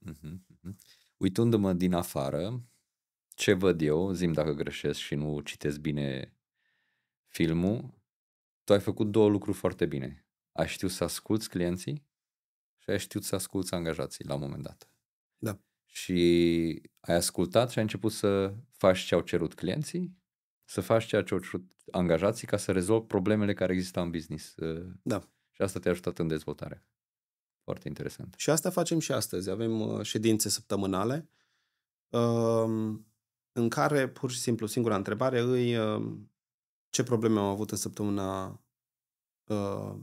Uitându-mă din afară, ce văd eu, zi-mi dacă greșesc și nu citesc bine filmul, tu ai făcut 2 lucruri foarte bine. Ai știut să asculți clienții și ai știut să asculți angajații la un moment dat. Da. Și ai ascultat și ai început să faci ce au cerut clienții, să faci ceea ce au cerut angajații ca să rezolvi problemele care existau în business. Da. Și asta te-a ajutat în dezvoltare. Foarte interesant. Și asta facem și astăzi. Avem ședințe săptămânale în care, pur și simplu, singura întrebare e ce probleme am avut în săptămâna,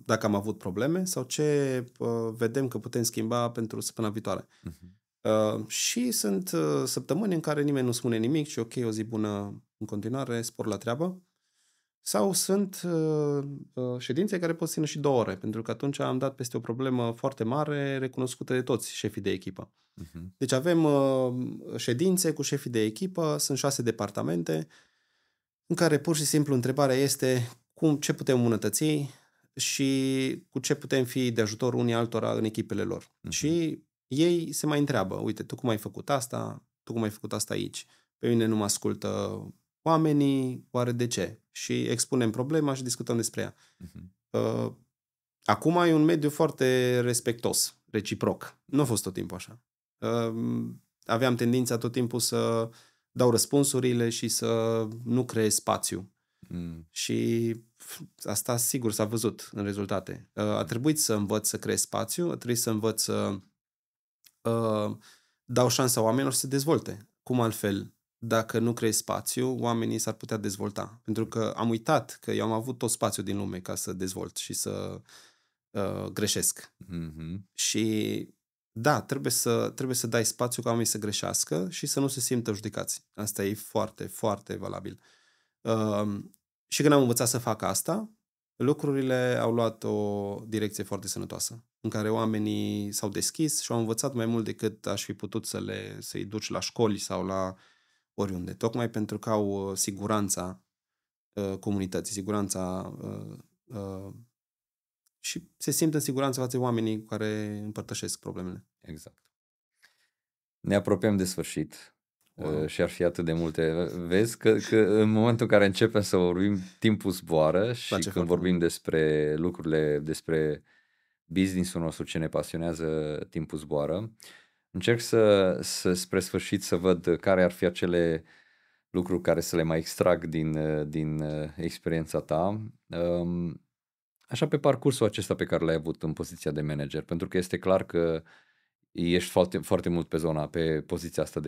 dacă am avut probleme, sau ce vedem că putem schimba pentru săptămâna viitoare. Și sunt săptămâni în care nimeni nu spune nimic și ok, o zi bună în continuare, spor la treabă. Sau sunt ședințe care pot ține și 2 ore, pentru că atunci am dat peste o problemă foarte mare, recunoscută de toți șefii de echipă. Deci avem ședințe cu șefii de echipă, sunt 6 departamente, în care pur și simplu întrebarea este ce putem îmbunătăți și cu ce putem fi de ajutor unii altora în echipele lor. Și ei se mai întreabă, uite, tu cum ai făcut asta? Tu cum ai făcut asta aici? Pe mine nu mă ascultă oamenii, oare de ce? Și expunem problema și discutăm despre ea. Acum e un mediu foarte respectos, reciproc. Nu a fost tot timpul așa. Aveam tendința tot timpul să dau răspunsurile și să nu creez spațiu. Și asta sigur s-a văzut în rezultate. A trebuit să învăț să creez spațiu, a trebuit să învăț să dau șansa oamenilor să se dezvolte. Cum altfel, dacă nu creezi spațiu, oamenii s-ar putea dezvolta. Pentru că am uitat că eu am avut tot spațiul din lume ca să dezvolt și să greșesc. Mm-hmm. Și da, trebuie să dai spațiu ca oamenii să greșească și să nu se simtă judecați. Asta e foarte, foarte valabil. Și când am învățat să fac asta, lucrurile au luat o direcție foarte sănătoasă, în care oamenii s-au deschis și au învățat mai mult decât aș fi putut să-i duci la școli sau la oriunde. Tocmai pentru că au siguranța comunității, siguranța și se simt în siguranță față de oamenii cu care împărtășesc problemele. Exact. Ne apropiem de sfârșit. Wow. Și ar fi atât de multe. Vezi că în momentul în care începem să vorbim, timpul zboară și când vorbim despre lucrurile, despre business-ul nostru, ce ne pasionează, timpul zboară. Încerc să spre sfârșit să văd care ar fi acele lucruri care să le mai extrag din experiența ta. Așa pe parcursul acesta pe care l-ai avut în poziția de manager, pentru că este clar că ești foarte, foarte mult pe poziția asta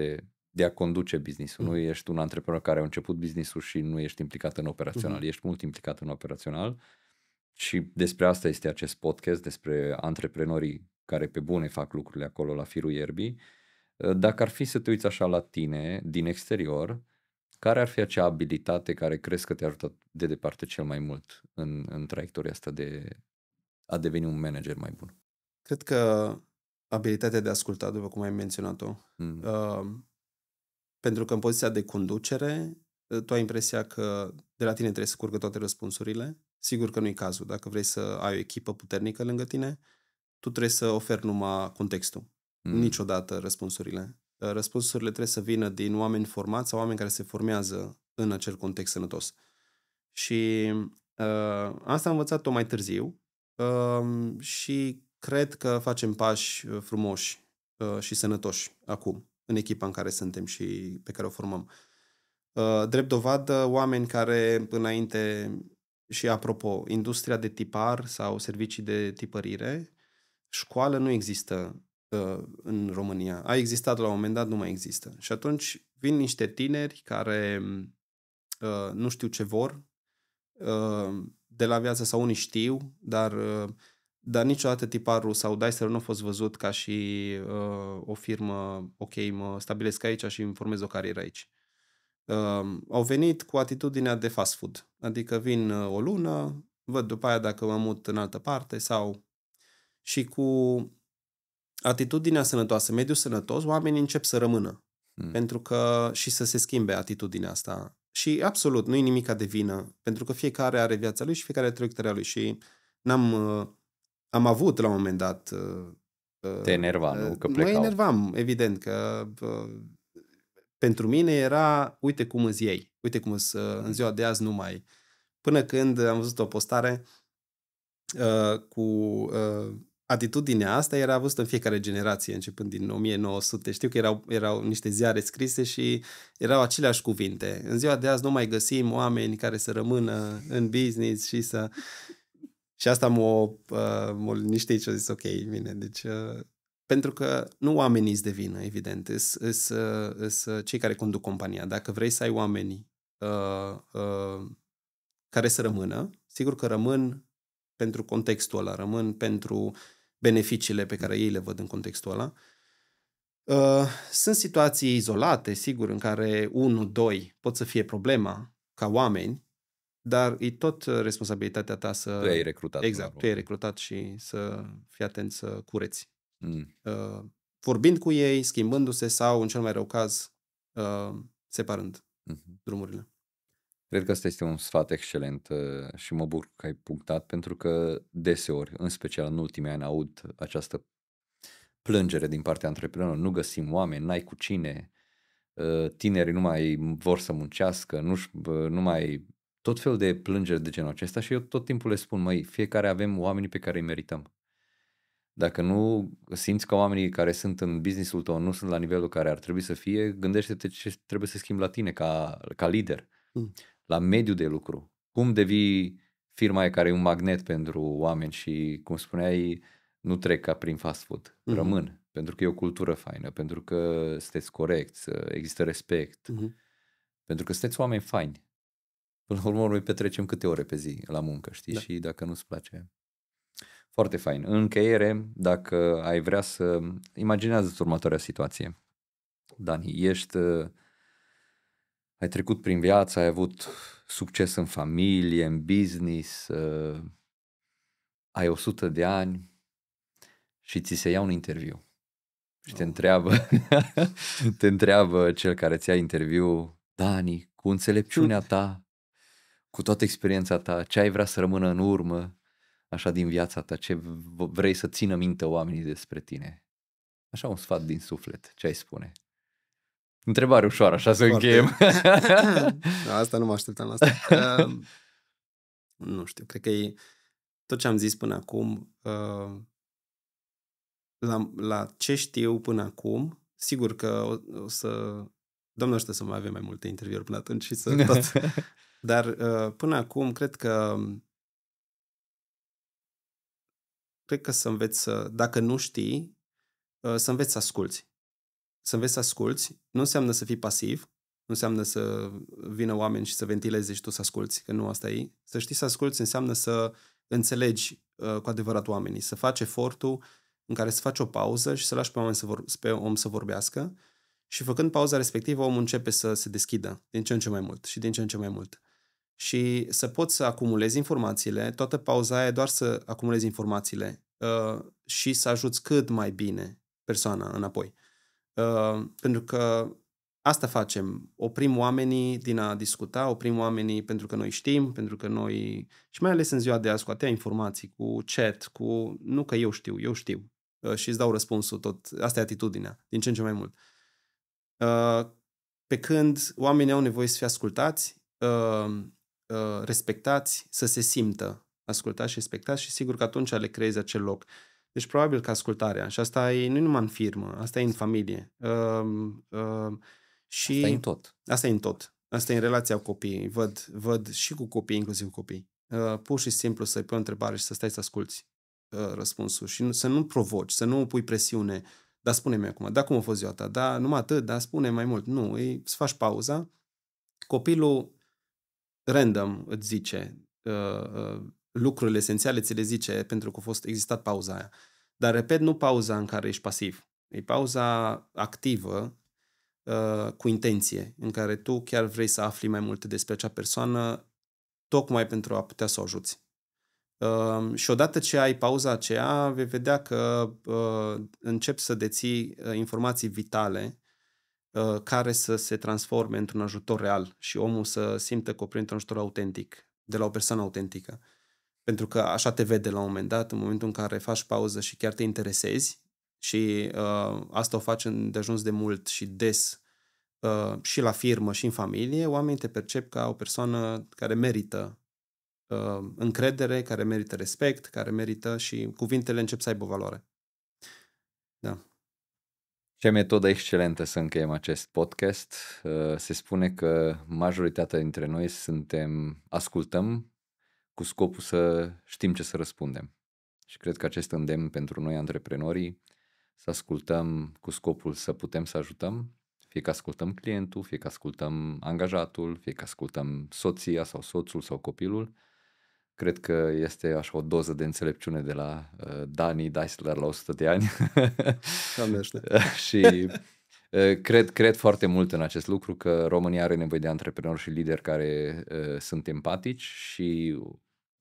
de a conduce business-ul. Nu ești un antreprenor care a început business-ul și nu ești implicat în operațional. Ești mult implicat în operațional și despre asta este acest podcast, despre antreprenorii care pe bune fac lucrurile acolo la firul ierbii. Dacă ar fi să te uiți așa la tine din exterior, care ar fi acea abilitate care crezi că te-a ajutat de departe cel mai mult în traiectoria asta de a deveni un manager mai bun? Cred că abilitatea de a asculta, după cum ai menționat-o. Pentru că în poziția de conducere, tu ai impresia că de la tine trebuie să curgă toate răspunsurile. Sigur că nu e cazul. Dacă vrei să ai o echipă puternică lângă tine, tu trebuie să oferi numai contextul. Niciodată răspunsurile. Răspunsurile trebuie să vină din oameni formați sau oameni care se formează în acel context sănătos. Și asta am învățat-o mai târziu și cred că facem pași frumoși și sănătoși acum, în echipa în care suntem și pe care o formăm. Drept dovadă, oameni care înainte, și apropo, industria de tipar sau servicii de tipărire, școală nu există în România. A existat la un moment dat, nu mai există. Și atunci vin niște tineri care nu știu ce vor de la viață, sau unii știu, dar niciodată tiparul sau Daisler nu a fost văzut ca și o firmă, ok, mă stabilesc aici și îmi formez o carieră aici. Au venit cu atitudinea de fast food, adică vin o lună, văd după aia dacă mă mut în altă parte și cu atitudinea sănătoasă, mediul sănătos, oamenii încep să rămână. Pentru că și să se schimbe atitudinea asta. Și absolut, nu e nimica de vină, pentru că fiecare are viața lui și fiecare are traiectoria lui și am avut la un moment dat te enerva, nu? Că plecau. Mă enervam, evident, că pentru mine era uite cum îți iei, uite cum îți, în ziua de azi nu mai. Până când am văzut o postare cu atitudinea asta era văzută în fiecare generație, începând din 1900. Știu că erau niște ziare scrise și erau aceleași cuvinte. În ziua de azi nu mai găsim oameni care să rămână în business și să... Și asta m-a liniștit și a zis ok, bine, deci... Pentru că nu oamenii îți devină, evident, îs cei care conduc compania. Dacă vrei să ai oamenii care să rămână, sigur că rămân pentru contextul ăla, rămân pentru beneficiile pe care ei le văd în contextul ăla. Sunt situații izolate, sigur, în care 1-2 pot să fie problema ca oameni, dar e tot responsabilitatea ta să... Tu ai recrutat. Exact, tu ai recrutat și să fii atent să cureți. Vorbind cu ei, schimbându-se sau, în cel mai rău caz, separând drumurile. Cred că ăsta este un sfat excelent și mă bucur că ai punctat, pentru că deseori, în special în ultimii ani, aud această plângere din partea antreprenorilor. Nu găsim oameni, n-ai cu cine, tinerii nu mai vor să muncească, nu mai... Tot felul de plângeri de genul acesta și eu tot timpul le spun, măi, fiecare avem oamenii pe care îi merităm. Dacă nu simți că oamenii care sunt în business-ul tău nu sunt la nivelul care ar trebui să fie, gândește-te ce trebuie să schimbi la tine ca lider, la mediul de lucru. Cum devii firma care e un magnet pentru oameni și, cum spuneai, nu trec ca prin fast food, rămân, pentru că e o cultură faină, pentru că sunteți corecți, există respect, pentru că sunteți oameni faini. Până la urmă noi petrecem câte ore pe zi la muncă, știi? Da. Și dacă nu-ți place... Foarte fain. În încheiere, dacă ai vrea să... Imaginează-ți următoarea situație. Dani, ai trecut prin viață, ai avut succes în familie, în business, ai 100 de ani și ți se ia un interviu. Și te întreabă cel care ți ia interviu, Dani, cu înțelepciunea ta, cu toată experiența ta, ce ai vrea să rămână în urmă, așa din viața ta, ce vrei să țină minte oamenii despre tine. Așa un sfat din suflet, ce ai spune? Întrebare ușoară, așa să încheiem. Asta nu mă așteptam la asta. Nu știu, cred că e tot ce am zis până acum, la ce știu până acum, sigur că o să... Doamne ajută să mai avem mai multe interviuri până atunci și să tot... Dar până acum cred că să înveți să... Dacă nu știi, să înveți să asculți. Să înveți să asculți nu înseamnă să fii pasiv, nu înseamnă să vină oameni și să ventileze și tu să asculți, că nu asta e. Să știi să asculți înseamnă să înțelegi cu adevărat oamenii, să faci efortul în care să faci o pauză și să lași pe om să vorbească și făcând pauza respectivă, omul începe să se deschidă din ce în ce mai mult și din ce în ce mai mult. Și să poți să acumulezi informațiile, toată pauza aia e doar să acumulezi informațiile și să ajuți cât mai bine persoana înapoi. Pentru că asta facem. Oprim oamenii din a discuta, oprim oamenii pentru că noi știm, pentru că noi... Și mai ales în ziua de azi, cu atâtea informații, cu chat, cu... Nu că eu știu. Și îți dau răspunsul tot. Asta e atitudinea, din ce în ce mai mult. Pe când oamenii au nevoie să fie ascultați, respectați, să se simtă ascultați și respectați și sigur că atunci le creezi acel loc. Deci probabil că ascultarea, și asta e nu numai în firmă, asta e în familie. Și asta e în tot. Asta e în tot. Asta e în relația cu copiii. Văd și cu copii, inclusiv cu copii. Pur și simplu să-i pui o întrebare și să stai să asculți răspunsul și să nu provoci, să nu pui presiune. Da, spune-mi acum, da, cum a fost ziua ta? Da, numai atât, da, spune mai mult. Nu, să faci pauza. Copilul random îți zice lucrurile esențiale, ți le zice pentru că existat pauza aia. Dar, repet, nu pauza în care ești pasiv. E pauza activă, cu intenție, în care tu chiar vrei să afli mai multe despre acea persoană, tocmai pentru a putea să o ajuți. Și odată ce ai pauza aceea, vei vedea că începi să deții informații vitale care să se transforme într-un ajutor real și omul să simtă că o prinde un ajutor autentic, de la o persoană autentică. Pentru că așa te vede la un moment dat, în momentul în care faci pauză și chiar te interesezi și asta o faci îndeajuns de mult și des și la firmă și în familie, oamenii te percep ca o persoană care merită încredere, care merită respect, care merită și cuvintele încep să aibă valoare. Da. Ce metodă excelentă să încheiem acest podcast. Se spune că majoritatea dintre noi ascultăm cu scopul să știm ce să răspundem. Și cred că acest îndemn pentru noi antreprenorii, să ascultăm cu scopul să putem să ajutăm, fie că ascultăm clientul, fie că ascultăm angajatul, fie că ascultăm soția sau soțul sau copilul. Cred că este așa o doză de înțelepciune de la Dani Deisler la 100 de ani. Și cred foarte mult în acest lucru, că România are nevoie de antreprenori și lideri care sunt empatici și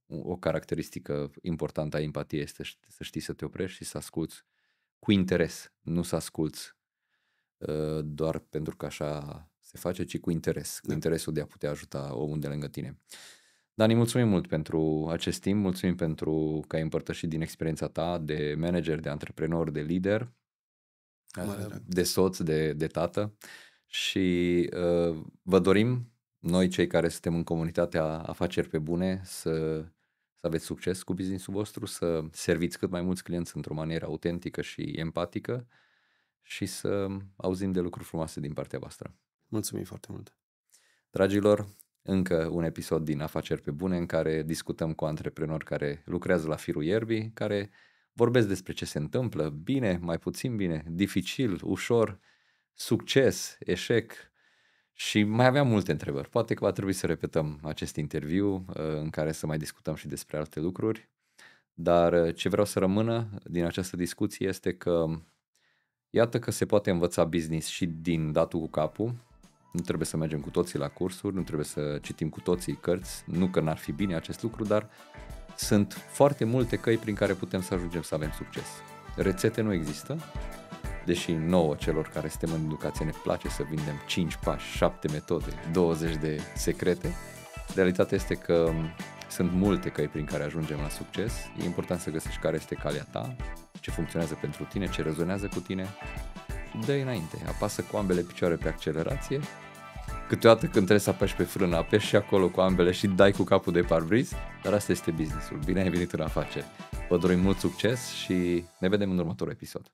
o caracteristică importantă a empatiei este să știi să te oprești și să asculți cu interes, nu să asculți doar pentru că așa se face, ci cu interes, cu interesul de a putea ajuta omul de lângă tine. Dani, mulțumim mult pentru acest timp, mulțumim pentru că ai împărtășit din experiența ta de manager, de antreprenor, de lider, de soț, de tată și vă dorim, noi cei care suntem în comunitatea Afaceri pe Bune, să aveți succes cu business-ul vostru, să serviți cât mai mulți clienți într-o manieră autentică și empatică și să auzim de lucruri frumoase din partea voastră. Mulțumim foarte mult! Dragilor, încă un episod din Afaceri pe Bune în care discutăm cu antreprenori care lucrează la firul ierbii, care Vorbesc despre ce se întâmplă, bine, mai puțin bine, dificil, ușor, succes, eșec și mai aveam multe întrebări. Poate că va trebui să repetăm acest interviu în care să mai discutăm și despre alte lucruri, dar ce vreau să rămână din această discuție este că iată că se poate învăța business și din datul cu capul. Nu trebuie să mergem cu toții la cursuri, nu trebuie să citim cu toții cărți, nu că n-ar fi bine acest lucru, dar sunt foarte multe căi prin care putem să ajungem să avem succes. Rețete nu există, deși nouă celor care suntem în educație ne place să vindem 5 pași, 7 metode, 20 de secrete. Realitatea este că sunt multe căi prin care ajungem la succes. E important să găsești care este calea ta, ce funcționează pentru tine, ce rezonează cu tine și dă-i înainte. Apasă cu ambele picioare pe accelerație. Câteodată când trebuie să apeși pe frână, apeși și acolo cu ambele și dai cu capul de parbriz, dar asta este business-ul. Bine ai venit în afaceri. Vă dorim mult succes și ne vedem în următorul episod.